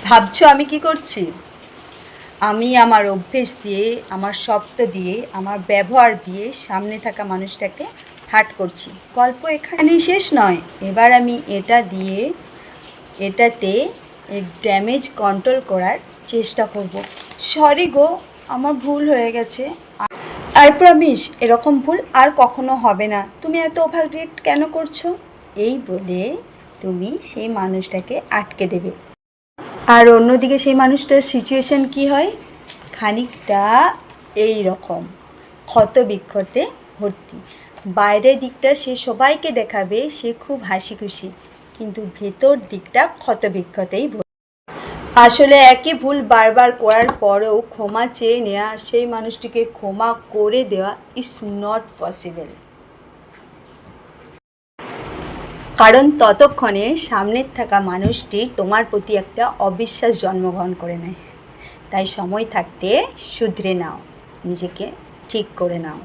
ভাবছো আমি কি করছি? আমি আমার অভ্যেস দিয়ে, আমার শব্দ দিয়ে, আমার ব্যবহার দিয়ে সামনে থাকা মানুষটাকে হার্ট করছি। গল্প এখানেই শেষ নয়। এবার আমি এটাতে ড্যামেজ কন্ট্রোল করার চেষ্টা করব। সরি গো, আমার ভুল হয়ে গেছে। আই প্রমিস এরকম ভুল আর কখনো হবে না। তুমি এত ওভার রিয়েক্ট কেন করছো? এই বলে তুমি সেই মানুষটাকে আটকে দেবে। আর অন্যদিকে সেই মানুষটার সিচুয়েশান কী হয়? খানিকটা এই রকম ক্ষতবিক্ষতে ভর্তি। বাইরের দিকটা সে সবাইকে দেখাবে সে খুব হাসি খুশি, কিন্তু ভেতর দিকটা ক্ষতবিক্ষতেই ভর্তি। আসলে একই ভুল বারবার করার পরেও ক্ষমা চেয়ে নেওয়া, সেই মানুষটিকে ক্ষমা করে দেওয়া ইজ নট পসিবল। কারণ ততক্ষণে সামনের থাকা মানুষটি তোমার প্রতি একটা অবিশ্বাস জন্মগ্রহণ করে নেয়। তাই সময় থাকতে শুধরে নাও, নিজেকে ঠিক করে নাও।